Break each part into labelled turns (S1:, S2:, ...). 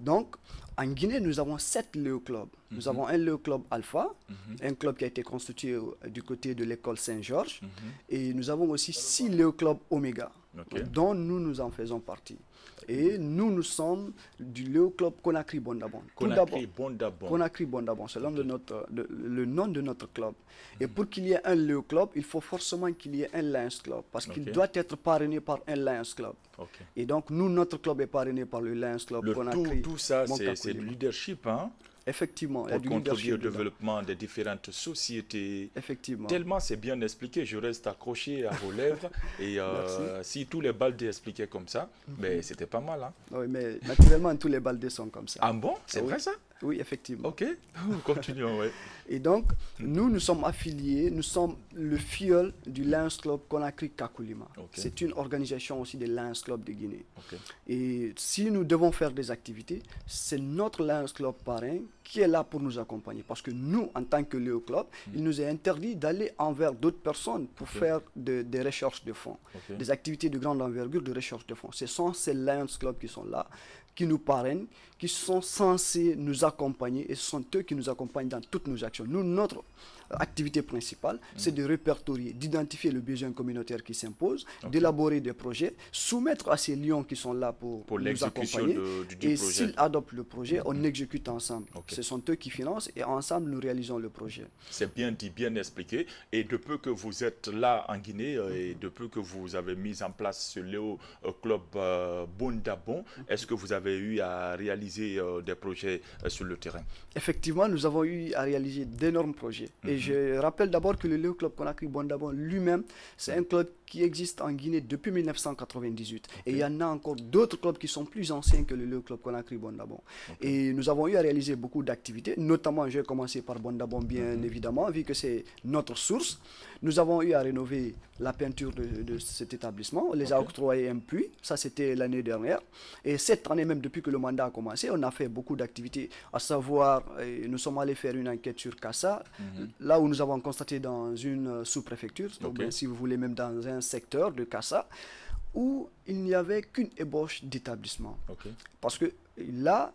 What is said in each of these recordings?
S1: Donc, en Guinée, nous avons 7 Léo Clubs. Nous avons un Léo Club Alpha, un club qui a été constitué du côté de l'école Saint-Georges. Et nous avons aussi 6 Léo Club Omega, dont nous en faisons partie. Et nous sommes du Léo Club Conakry Bondabon.
S2: Conakry Bondabon.
S1: Conakry Bondabon, c'est le nom de notre club. Et pour qu'il y ait un Léo Club, il faut forcément qu'il y ait un Lions Club, parce qu'il doit être parrainé par un Lions Club. Et donc, notre club est parrainé par le Lions Club Conakry.
S2: Tout ça, c'est du leadership, hein?
S1: Effectivement,
S2: pour contribuer au développement des différentes sociétés.
S1: Effectivement.
S2: Tellement c'est bien expliqué, je reste accroché à vos lèvres. Et si tous les Baldés expliquaient comme ça, mais c'était pas mal. Hein?
S1: Oui, mais naturellement, tous les Baldés sont comme ça.
S2: Ah bon? C'est vrai ça?
S1: Oui, effectivement.
S2: Ok, continuons, oui.
S1: Et donc, nous sommes affiliés, nous sommes le filleul du Lions Club Conakry Kakulima. C'est une organisation aussi des Lions Club de Guinée. Et si nous devons faire des activités, c'est notre Lions Club parrain qui est là pour nous accompagner. Parce que nous, en tant que Léo Club, il nous est interdit d'aller envers d'autres personnes pour faire des recherches de fonds, des activités de grande envergure de recherche de fonds. Ce sont ces Lions Club qui sont là, qui nous parrainent, qui sont censés nous accompagner, et ce sont eux qui nous accompagnent dans toutes nos actions. Nous, notre activité principale, c'est de répertorier, d'identifier le besoin communautaire qui s'impose, d'élaborer des projets, soumettre à ces lions qui sont là pour nous accompagner, et s'ils adoptent le projet, on exécute ensemble. Ce sont eux qui financent, et ensemble, nous réalisons le projet.
S2: C'est bien dit, bien expliqué. Et de peu que vous êtes là en Guinée, et de peu que vous avez mis en place ce Léo Club Bondabon, est-ce que vous avez eu à réaliser des projets sur le terrain?
S1: Effectivement, nous avons eu à réaliser d'énormes projets. Et je rappelle d'abord que le Léo Club Conakry Bondabon lui-même, c'est un club qui existe en Guinée depuis 1998. Et il y en a encore d'autres clubs qui sont plus anciens que le Léo Club Conakry Bondabon. Et nous avons eu à réaliser beaucoup d'activités, notamment, je vais commencer par Bondabon bien évidemment, vu que c'est notre source. Nous avons eu à rénover la peinture de cet établissement. On les a octroyés un puits, ça c'était l'année dernière. Et cette année même, depuis que le mandat a commencé, on a fait beaucoup d'activités, à savoir, nous sommes allés faire une enquête sur Kassa, là où nous avons constaté dans une sous-préfecture, si vous voulez même dans un secteur de Kassa, où il n'y avait qu'une ébauche d'établissement. Parce que là,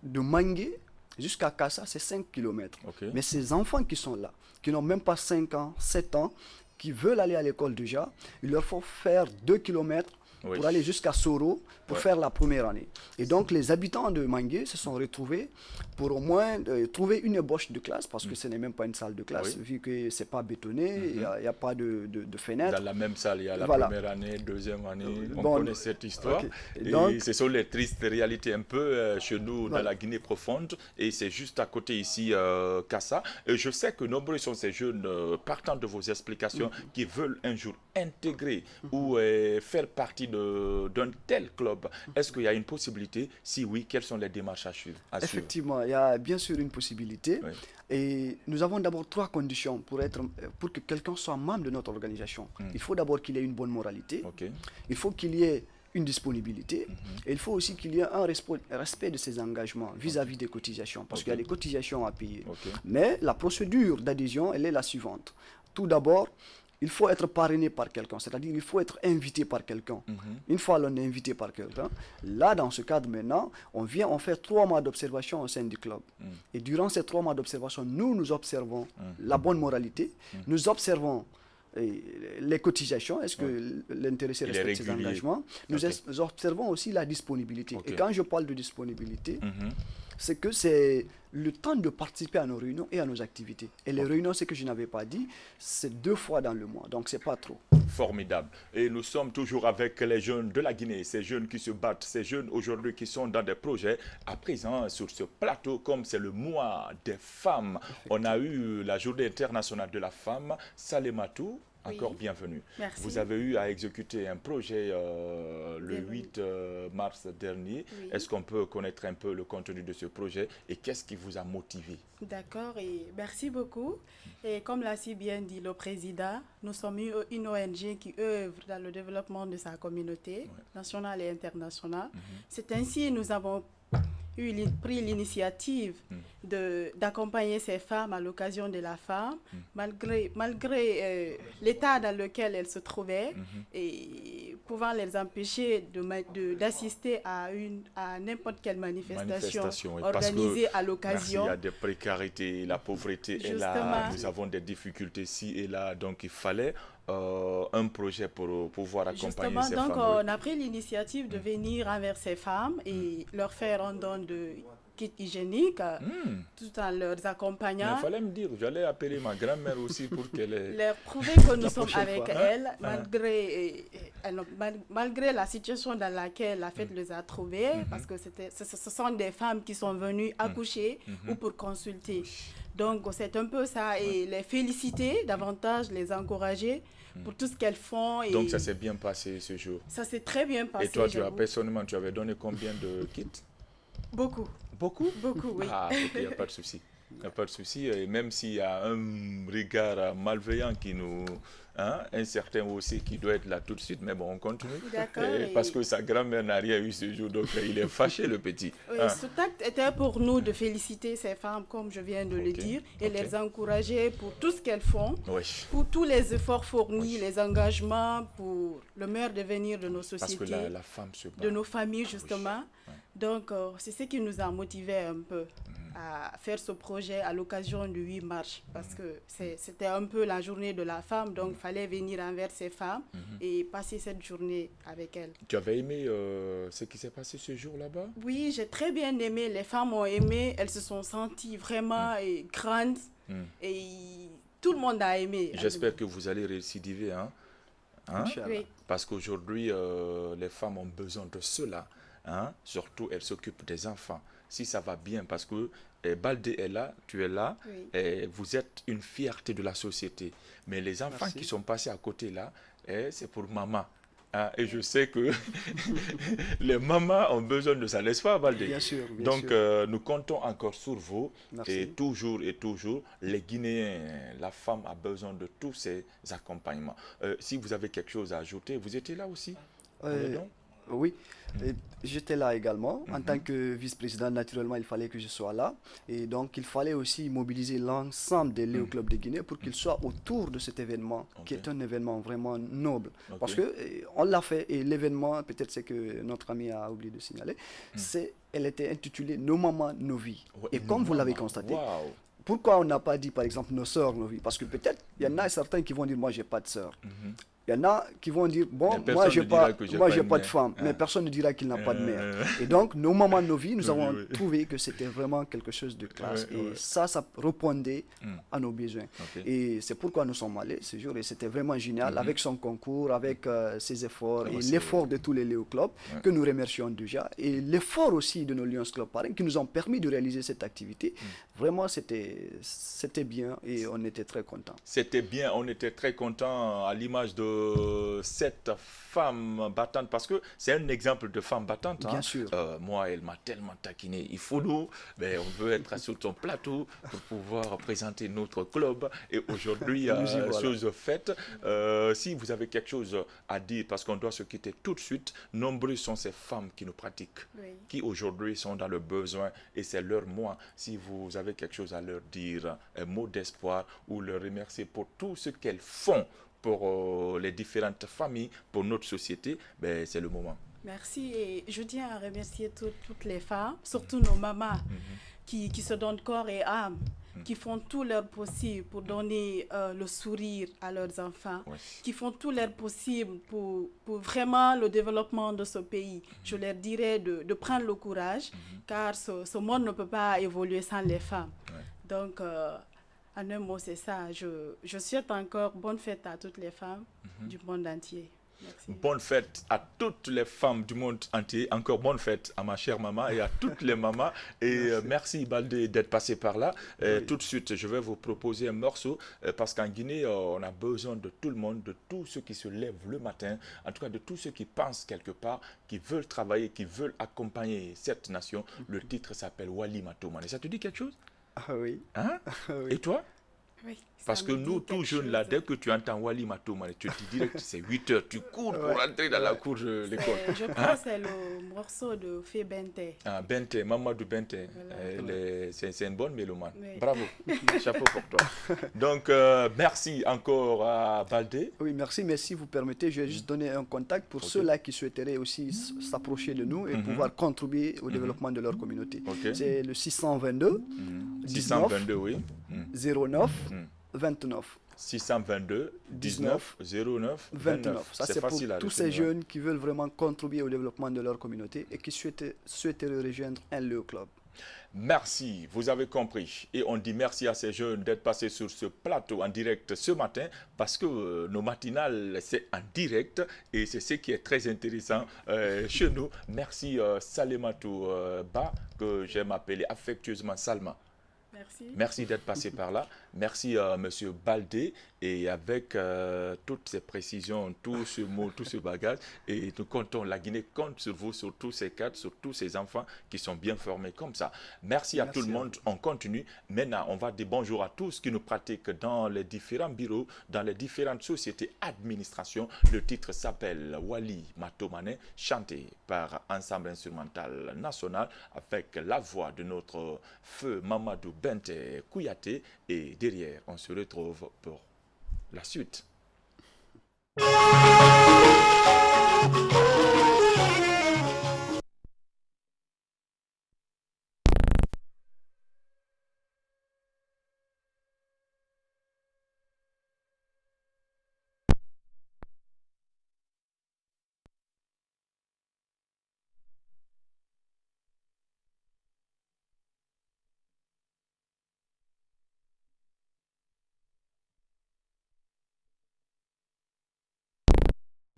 S1: de Mangué jusqu'à Kassa, c'est 5 km. Mais ces enfants qui sont là, qui n'ont même pas 5 ans, 7 ans, qui veulent aller à l'école déjà, il leur faut faire 2 km pour aller jusqu'à Soro pour faire la première année. Et donc les habitants de Mangué se sont retrouvés pour au moins trouver une ébauche de classe, parce que ce n'est même pas une salle de classe, vu que ce n'est pas bétonné, il n'y a pas de fenêtre.
S2: Dans la même salle, il y a la première année, deuxième année, on connaît cette histoire. Et donc, ce sont les tristes réalités un peu chez nous dans la Guinée profonde, et c'est juste à côté ici, Kassa. Et je sais que nombreux sont ces jeunes, partant de vos explications, qui veulent un jour intégrer ou faire partie d'un tel club. Est-ce qu'il y a une possibilité? Si oui, quelles sont les démarches à suivre?
S1: Effectivement, il y a bien sûr une possibilité. Et nous avons d'abord 3 conditions pour que quelqu'un soit membre de notre organisation. Il faut d'abord qu'il ait une bonne moralité. Il faut qu'il y ait une disponibilité. Et il faut aussi qu'il y ait un respect de ses engagements vis-à-vis des cotisations, parce qu'il y a des cotisations à payer. Mais la procédure d'adhésion, elle est la suivante. Tout d'abord, il faut être parrainé par quelqu'un, c'est-à-dire il faut être invité par quelqu'un. Une fois l'on est invité par quelqu'un, là, dans ce cadre maintenant, on fait 3 mois d'observation au sein du club. Et durant ces 3 mois d'observation, nous observons la bonne moralité, nous observons les cotisations, est-ce que l'intéressé respecte ses engagements. Nous observons aussi la disponibilité. Et quand je parle de disponibilité, c'est que c'est le temps de participer à nos réunions et à nos activités. Et les réunions, ce que je n'avais pas dit, c'est 2 fois dans le mois, donc c'est pas trop.
S2: Formidable. Et nous sommes toujours avec les jeunes de la Guinée, ces jeunes qui se battent, ces jeunes aujourd'hui qui sont dans des projets. À présent, sur ce plateau, comme c'est le mois des femmes, on a eu la journée internationale de la femme. Salematou, encore bienvenue.
S3: Merci.
S2: Vous avez eu à exécuter un projet le 8 mars dernier. Est-ce qu'on peut connaître un peu le contenu de ce projet et qu'est-ce qui vous a motivé?
S3: D'accord, et merci beaucoup. Et comme l'a si bien dit le président, nous sommes une ONG qui œuvre dans le développement de sa communauté nationale et internationale. C'est ainsi que nous avons pris l'initiative d'accompagner ces femmes à l'occasion de la femme, malgré l'état dans lequel elles se trouvaient, et pouvant les empêcher d'assister à n'importe quelle manifestation organisée à l'occasion.
S2: Il y a des précarités, la pauvreté est là, nous avons des difficultés ici et là, donc il fallait un projet pour pouvoir accompagner ces femmes.
S3: Donc on a pris l'initiative de venir envers ces femmes et leur faire un don de kits hygiéniques tout en leur accompagnant.
S2: Il fallait me dire, j'allais appeler ma grand-mère aussi pour qu'elle
S3: leur prouver que nous sommes avec elles, malgré la situation dans laquelle la fête les a trouvées, parce que ce sont des femmes qui sont venues accoucher ou pour consulter. Donc c'est un peu ça, et les féliciter davantage, les encourager pour tout ce qu'elles font. Et
S2: donc ça s'est bien passé ce jour?
S3: Ça s'est très bien passé.
S2: Et toi, personnellement, tu avais donné combien de kits?
S3: Beaucoup.
S2: Beaucoup?
S3: Beaucoup, oui.
S2: Ah, ok, il n'y a pas de souci. Il n'y a pas de souci. Et même s'il y a un regard malveillant qui nous... un certain aussi qui doit être là tout de suite, mais bon, on continue.
S3: D'accord.
S2: Parce que sa grand-mère n'a rien eu ce jour, donc il est fâché, le petit.
S3: Oui, ce acte était pour nous de féliciter ces femmes, comme je viens de le dire, et les encourager pour tout ce qu'elles font, pour tous les efforts fournis, les engagements pour le meilleur devenir de nos sociétés,
S2: parce que la femme se bat.
S3: De nos familles, justement. Donc, c'est ce qui nous a motivés un peu à faire ce projet à l'occasion du 8 mars, parce que c'était un peu la journée de la femme, donc il fallait venir envers ces femmes et passer cette journée avec elles.
S2: Tu avais aimé ce qui s'est passé ce jour là-bas?
S3: Oui, j'ai très bien aimé, les femmes ont aimé, elles se sont senties vraiment grandes et tout le monde a aimé.
S2: J'espère que vous allez récidiver,
S3: Oui.
S2: Parce qu'aujourd'hui, les femmes ont besoin de cela. Surtout, elles s'occupent des enfants. Si ça va bien, parce que Baldé est là, tu es là, et vous êtes une fierté de la société. Mais les enfants qui sont passés à côté là, c'est pour maman. Et je sais que les mamans ont besoin de ça, n'est-ce pas, Baldé?
S1: Bien sûr.
S2: Donc, nous comptons encore sur vous.
S1: Merci.
S2: Et toujours, les Guinéens, la femme a besoin de tous ces accompagnements. Si vous avez quelque chose à ajouter, vous étiez là aussi?
S1: Oui, j'étais là également. En tant que vice-président, naturellement, il fallait que je sois là. Et donc, il fallait aussi mobiliser l'ensemble des Léo Clubs de Guinée pour qu'ils soient autour de cet événement, qui est un événement vraiment noble. Parce qu'on l'a fait, et l'événement, peut-être c'est que notre ami a oublié de signaler, elle était intitulée « Nos mamans, nos vies ». Et comme vous l'avez constaté, pourquoi on n'a pas dit, par exemple, « Nos sœurs, nos vies » Parce que peut-être, il y en a certains qui vont dire « Moi, je n'ai pas de sœur ». Il y en a qui vont dire, bon, moi, j'ai pas de femme, mais personne ne dira qu'il n'a pas de mère. Et donc, nos mamans, nos vies, nous avons trouvé que c'était vraiment quelque chose de classe. Et ça répondait à nos besoins. Et c'est pourquoi nous sommes allés ce jour. Et c'était vraiment génial, avec son concours, avec ses efforts, et l'effort de tous les Léo Clubs, que nous remercions déjà. Et l'effort aussi de nos Lions Club Parrain, qui nous ont permis de réaliser cette activité. Vraiment, c'était bien et on était très contents.
S2: C'était bien, on était très contents à l'image de cette femme battante, parce que c'est un exemple de femme battante.
S1: Bien sûr.
S2: Moi, elle m'a tellement taquiné. Il faut nous, mais on veut être sur ton plateau pour pouvoir présenter notre club. Et aujourd'hui, chose faite. Si vous avez quelque chose à dire, parce qu'on doit se quitter tout de suite, nombreux sont ces femmes qui nous pratiquent, qui aujourd'hui sont dans le besoin, et c'est leur mois. Si vous avez quelque chose à leur dire, un mot d'espoir, ou leur remercier pour tout ce qu'elles font pour les différentes familles, pour notre société, c'est le moment.
S3: Merci, et je tiens à remercier toutes les femmes, surtout nos mamans, qui se donnent corps et âme, qui font tout leur possible pour donner le sourire à leurs enfants, qui font tout leur possible pour vraiment le développement de ce pays. Je leur dirais de prendre le courage, car ce monde ne peut pas évoluer sans les femmes. Donc, en un mot, c'est ça. Je souhaite encore bonne fête à toutes les femmes du monde entier. Merci.
S2: Bonne fête à toutes les femmes du monde entier. Encore bonne fête à ma chère maman et à toutes les mamans. Et merci Baldé d'être passé par là. Tout de suite, je vais vous proposer un morceau parce qu'en Guinée, on a besoin de tout le monde, de tous ceux qui se lèvent le matin, en tout cas de tous ceux qui pensent quelque part, qui veulent travailler, qui veulent accompagner cette nation. Le titre s'appelle Wali Matoumane. Ça te dit quelque chose?
S1: Oui.
S2: Hein? Oui. Et toi?
S3: Oui,
S2: parce que nous, tout jeunes, là, dès que tu entends Wally Matomane, tu te dis que c'est 8 heures, tu cours pour entrer dans la cour de l'école.
S3: Je crois que c'est le morceau de Fé Bente.
S2: Ah, Bente, Mamadou Bente, voilà. C'est une bonne mélomane. Oui. Bravo, chapeau pour toi. Donc, merci encore à Baldé.
S1: Oui, merci, mais si vous permettez, je vais juste donner un contact pour ceux-là qui souhaiteraient aussi s'approcher de nous et pouvoir contribuer au développement de leur communauté. C'est le 622
S2: 622, oui.
S1: 09 29.
S2: 622 19 09 29.
S1: Ça, c'est pour tous ces jeunes qui veulent vraiment contribuer au développement de leur communauté et qui souhaiteraient rejoindre un LEO Club.
S2: Merci, vous avez compris. Et on dit merci à ces jeunes d'être passés sur ce plateau en direct ce matin parce que nos matinales, c'est en direct et c'est ce qui est très intéressant chez nous. Merci Salematou Ba, que j'aime appeler affectueusement Salma.
S3: Merci.
S2: Merci d'être passé par là. Merci Monsieur Baldé. Et avec toutes ces précisions, tout ce mot, tout ce bagage, et nous comptons, la Guinée compte sur vous, sur tous ces cadres, sur tous ces enfants qui sont bien formés comme ça. Merci à tout le monde. On continue. Maintenant, on va dire bonjour à tous qui nous pratiquent dans les différents bureaux, dans les différentes sociétés, administrations. Le titre s'appelle Wally Matomane, chanté par Ensemble Instrumental National avec la voix de notre feu Mamadou Bente Kouyaté. Et derrière, on se retrouve pour la suite.